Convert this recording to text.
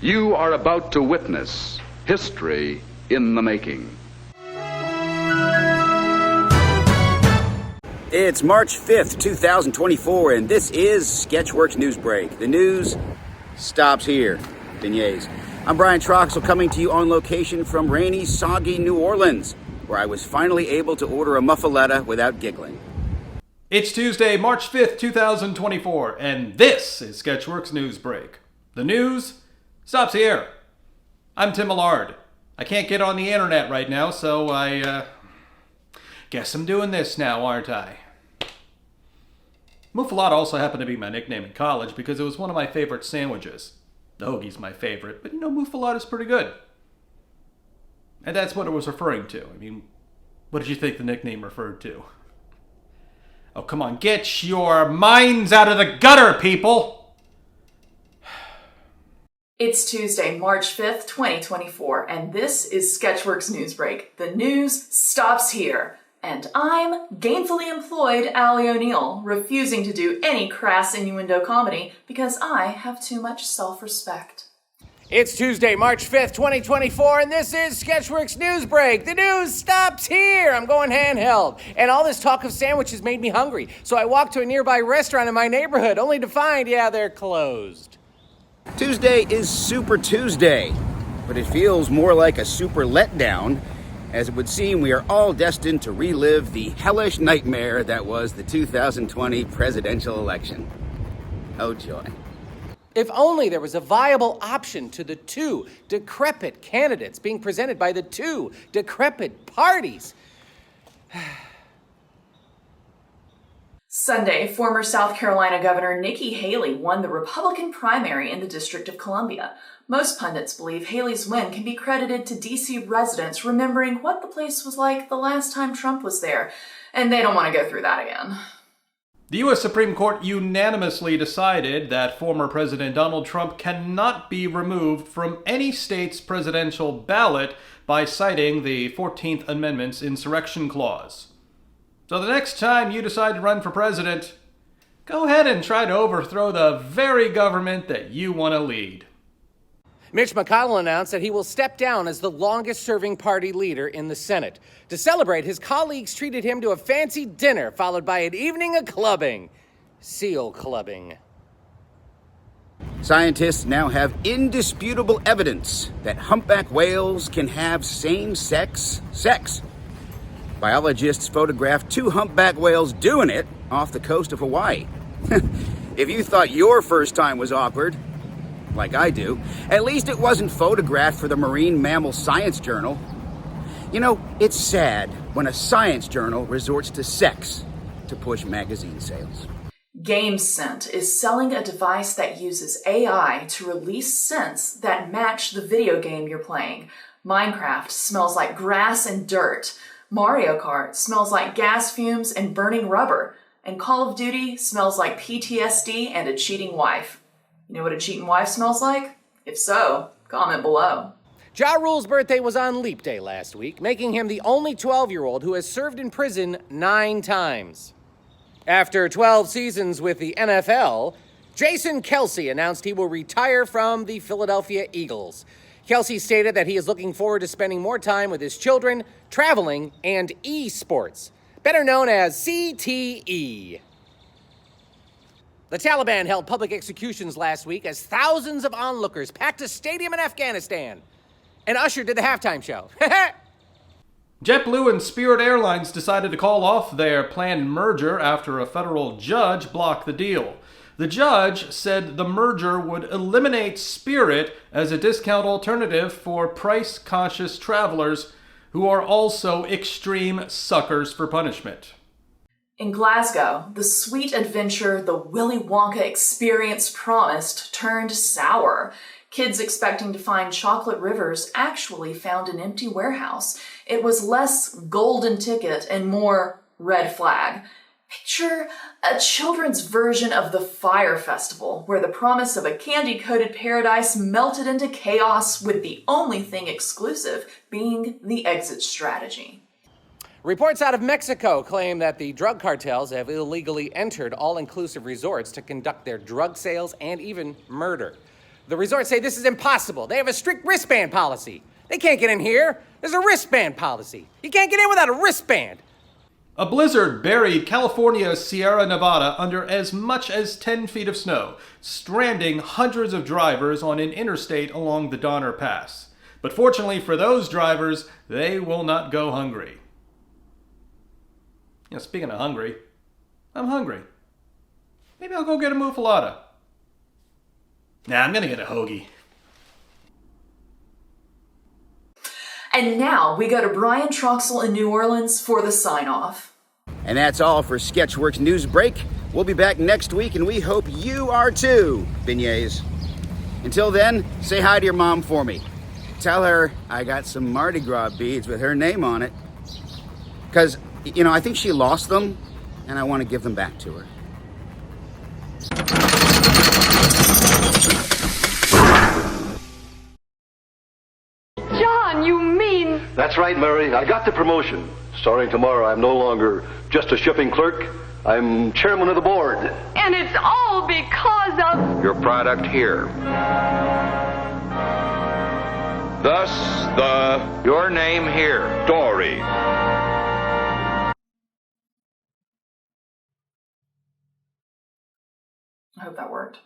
You are about to witness history in the making. It's March 5th, 2024, and this is Sketchworks NewsBrake. The news stops here. Beignets. I'm Brian Troxel, coming to you on location from rainy, soggy New Orleans, where I was finally able to order a muffaletta without giggling. It's Tuesday, March 5th, 2024, and this is Sketchworks NewsBrake. The news stops here. I'm Tim Millard. I can't get on the internet right now, so I guess I'm doing this now, aren't I? Muffaletta also happened to be my nickname in college because it was one of my favorite sandwiches. The hoagie's my favorite, but muffaletta's pretty good. And that's what it was referring to. I mean, what did you think the nickname referred to? Oh, come on, get your minds out of the gutter, people! It's Tuesday, March 5th, 2024, and this is Sketchworks NewsBrake. The news stops here. And I'm gainfully employed Allie O'Neill, refusing to do any crass innuendo comedy because I have too much self-respect. It's Tuesday, March 5th, 2024, and this is Sketchworks NewsBrake. The news stops here. I'm going handheld. And all this talk of sandwiches made me hungry, so I walked to a nearby restaurant in my neighborhood, only to find, they're closed. Tuesday is Super Tuesday, but it feels more like a super letdown, as it would seem we are all destined to relive the hellish nightmare that was the 2020 presidential election. Oh joy. If only there was a viable option to the two decrepit candidates being presented by the two decrepit parties. Sunday, former South Carolina Governor Nikki Haley won the Republican primary in the District of Columbia. Most pundits believe Haley's win can be credited to D.C. residents remembering what the place was like the last time Trump was there, and they don't want to go through that again. The U.S. Supreme Court unanimously decided that former President Donald Trump cannot be removed from any state's presidential ballot by citing the 14th Amendment's insurrection clause. So the next time you decide to run for president, go ahead and try to overthrow the very government that you want to lead. Mitch McConnell announced that he will step down as the longest-serving party leader in the Senate. To celebrate, his colleagues treated him to a fancy dinner, followed by an evening of clubbing. Seal clubbing. Scientists now have indisputable evidence that humpback whales can have same-sex sex. Biologists photographed two humpback whales doing it off the coast of Hawaii. If you thought your first time was awkward, like I do, at least it wasn't photographed for the Marine Mammal Science Journal. It's sad when a science journal resorts to sex to push magazine sales. GameScent is selling a device that uses AI to release scents that match the video game you're playing. Minecraft smells like grass and dirt. Mario Kart smells like gas fumes and burning rubber. And Call of Duty smells like PTSD and a cheating wife. You know what a cheating wife smells like? If so, comment below. Ja Rule's birthday was on Leap Day last week, making him the only 12-year-old who has served in prison 9 times. After 12 seasons with the NFL, Jason Kelce announced he will retire from the Philadelphia Eagles. Kelce stated that he is looking forward to spending more time with his children, traveling, and esports, better known as CTE. The Taliban held public executions last week as thousands of onlookers packed a stadium in Afghanistan. And Usher did the halftime show. JetBlue and Spirit Airlines decided to call off their planned merger after a federal judge blocked the deal. The judge said the merger would eliminate Spirit as a discount alternative for price-conscious travelers who are also extreme suckers for punishment. In Glasgow, the sweet adventure the Willy Wonka experience promised turned sour. Kids expecting to find chocolate rivers actually found an empty warehouse. It was less golden ticket and more red flag. Picture a children's version of the Fire Festival, where the promise of a candy-coated paradise melted into chaos, with the only thing exclusive being the exit strategy. Reports out of Mexico claim that the drug cartels have illegally entered all-inclusive resorts to conduct their drug sales and even murder. The resorts say this is impossible. They have a strict wristband policy. They can't get in here. There's a wristband policy. You can't get in without a wristband. A blizzard buried California's Sierra Nevada under as much as 10 feet of snow, stranding hundreds of drivers on an interstate along the Donner Pass. But fortunately for those drivers, they will not go hungry. Speaking of hungry, I'm hungry. Maybe I'll go get a muffalata. Nah, I'm gonna get a hoagie. And now we go to Brian Troxel in New Orleans for the sign-off. And that's all for Sketchworks NewsBrake. We'll be back next week, and we hope you are too, beignets. Until then, say hi to your mom for me. Tell her I got some Mardi Gras beads with her name on it. Because, I think she lost them, and I want to give them back to her. John, you mean... That's right, Mary. I got the promotion. Starting tomorrow, I'm no longer just a shipping clerk. I'm chairman of the board. And it's all because of... your product here. Thus, your name here, Dory. I hope that worked.